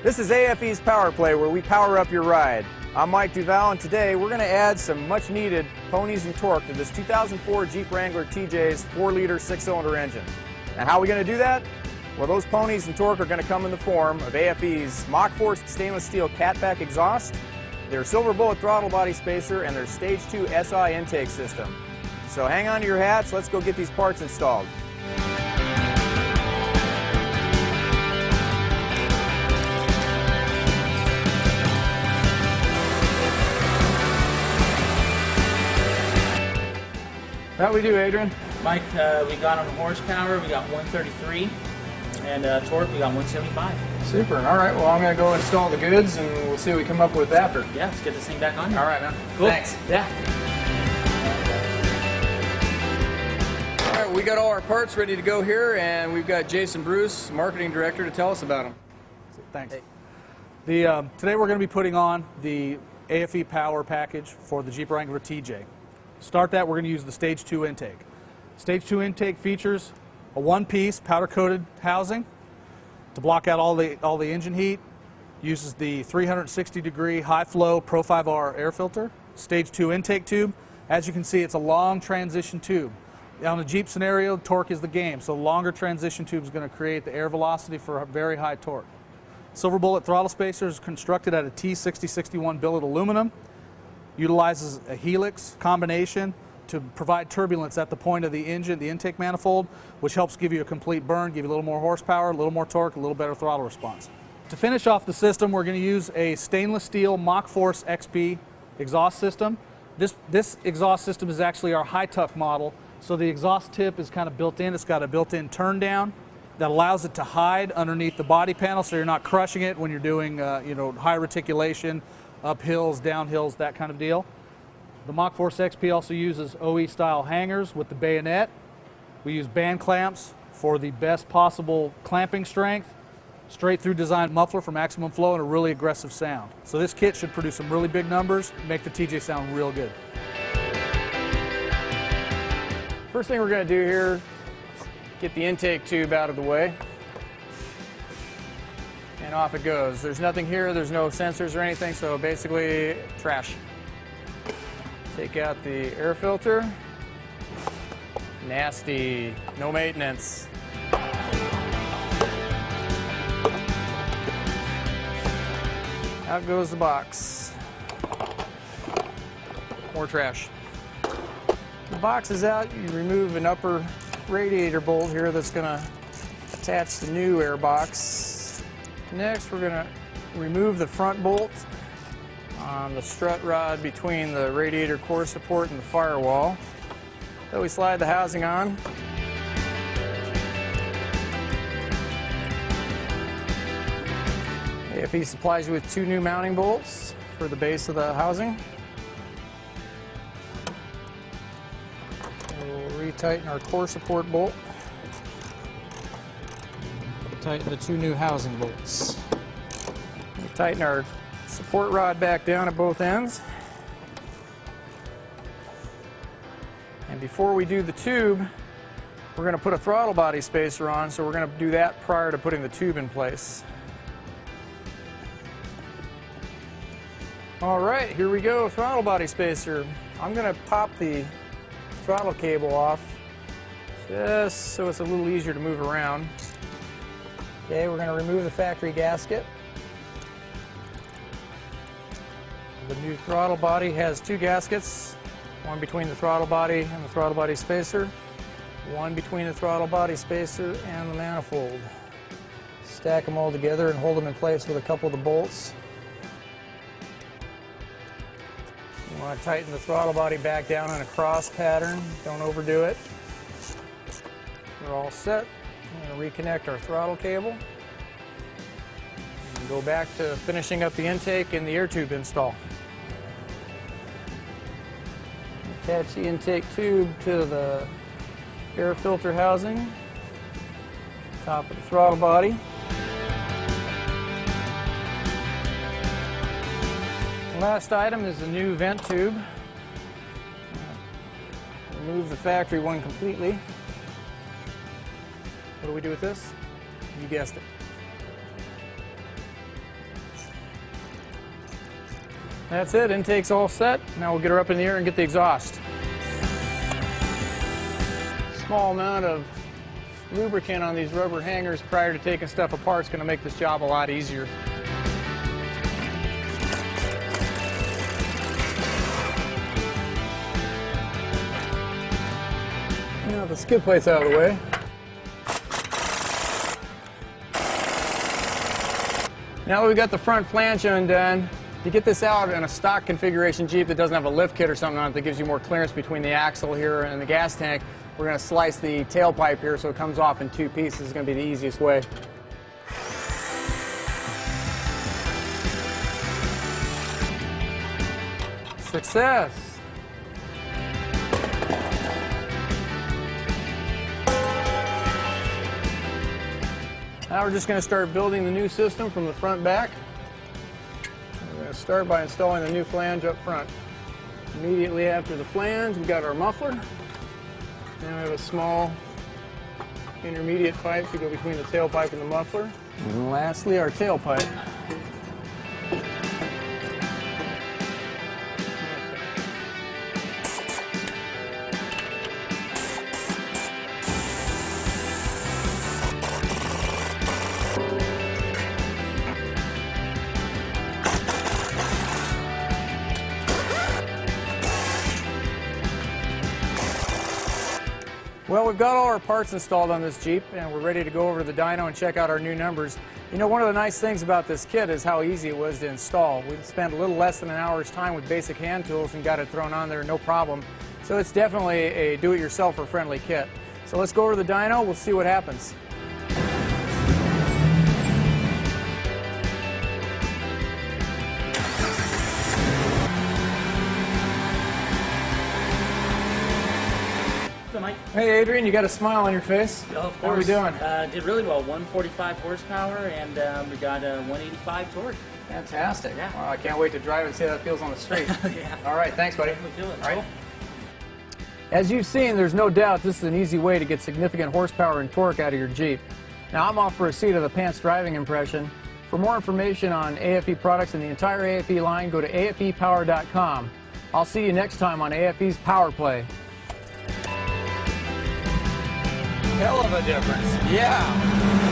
This is AFE's Power Play, where we power up your ride. I'm Mike Duval, and today we're going to add some much needed ponies and torque to this 2004 Jeep Wrangler TJ's 4-liter 6-cylinder engine. And how are we going to do that? Well, those ponies and torque are going to come in the form of AFE's Mach 4 stainless steel catback exhaust, their silver bullet throttle body spacer, and their Stage 2 SI intake system. So hang on to your hats, let's go get these parts installed. How do we do, Adrian? Mike, we got on horsepower, we got 133, and torque, we got 175. Super. All right, well, I'm going to go install the goods, and we'll see what we come up with after. Yeah, let's get this thing back on here. All right, man. Cool. Thanks. Yeah. All right, we got all our parts ready to go here, and we've got Jason Bruce, Marketing Director, to tell us about them. Thanks. Hey. Today we're going to be putting on the AFE Power Package for the Jeep Wrangler TJ. To start that, we're going to use the Stage 2 intake. Stage 2 intake features a one-piece powder-coated housing to block out all the engine heat. Uses the 360-degree high-flow Pro 5R air filter. Stage 2 intake tube. As you can see, it's a long transition tube. On the Jeep scenario, torque is the game, so the longer transition tube is going to create the air velocity for a very high torque. Silver bullet throttle spacer is constructed out of T6061 billet aluminum. Utilizes a helix combination to provide turbulence at the point of the engine, the intake manifold, which helps give you a complete burn, give you a little more horsepower, a little more torque, a little better throttle response. To finish off the system, we're going to use a stainless steel Mach Force XP exhaust system. This exhaust system is actually our high-tuck model, so the exhaust tip is kind of built in. It's got a built-in turn down that allows it to hide underneath the body panel, so you're not crushing it when you're doing high reticulation, up hills, down hills, that kind of deal. The Mach Force XP also uses OE-style hangers with the bayonet. We use band clamps for the best possible clamping strength, straight-through design muffler for maximum flow, and a really aggressive sound. So this kit should produce some really big numbers, make the TJ sound real good. First thing we're going to do here, get the intake tube out of the way. And off it goes. There's nothing here, there's no sensors or anything, so basically trash. Take out the air filter. Nasty, no maintenance. Out goes the box. More trash. The box is out, you remove an upper radiator bolt here that's going to attach the new air box. Next, we're going to remove the front bolt on the strut rod between the radiator core support and the firewall. Then we slide the housing on. AFE supplies you with 2 new mounting bolts for the base of the housing. We'll retighten our core support bolt. Tighten the 2 new housing bolts. We tighten our support rod back down at both ends. And before we do the tube, we're going to put a throttle body spacer on, so we're going to do that prior to putting the tube in place. All right, here we go, throttle body spacer. I'm going to pop the throttle cable off just so it's a little easier to move around. Okay, we're going to remove the factory gasket. The new throttle body has 2 gaskets, one between the throttle body and the throttle body spacer, one between the throttle body spacer and the manifold. Stack them all together and hold them in place with a couple of the bolts. You want to tighten the throttle body back down in a cross pattern. Don't overdo it. We're all set. I'm going to reconnect our throttle cable and go back to finishing up the intake and the air tube install. Attach the intake tube to the air filter housing, top of the throttle body. The last item is the new vent tube. Remove the factory one completely. What do we do with this? You guessed it. That's it, intake's all set. Now we'll get her up in the air and get the exhaust. Small amount of lubricant on these rubber hangers prior to taking stuff apart is going to make this job a lot easier. Now the skid plate's out of the way. Now that we've got the front flange undone, you get this out in a stock configuration Jeep that doesn't have a lift kit or something on it that gives you more clearance between the axle here and the gas tank. We're going to slice the tailpipe here so it comes off in two pieces. It's going to be the easiest way. Success! Now we're just going to start building the new system from the front back. We're going to start by installing the new flange up front. Immediately after the flange, we've got our muffler. Then we have a small intermediate pipe to go between the tailpipe and the muffler. And lastly, our tailpipe. Well, we've got all our parts installed on this Jeep, and we're ready to go over to the dyno and check out our new numbers. You know, one of the nice things about this kit is how easy it was to install. We spent a little less than an hour's time with basic hand tools and got it thrown on there, no problem. So it's definitely a do-it-yourselfer friendly kit. So let's go over to the dyno, we'll see what happens. Mike. Hey Adrian, you got a smile on your face. Oh, of course. How are we doing? Did really well. 145 horsepower and we got 185 torque. Fantastic. Yeah. Well, I can't wait to drive and see how that feels on the street. Yeah. All right, thanks buddy. We feel it. All right. As you've seen, there's no doubt this is an easy way to get significant horsepower and torque out of your Jeep. Now I'm off for a seat of the pants driving impression. For more information on AFE products and the entire AFE line, go to afepower.com. I'll see you next time on AFE's Power Play. Hell of a difference. Yeah.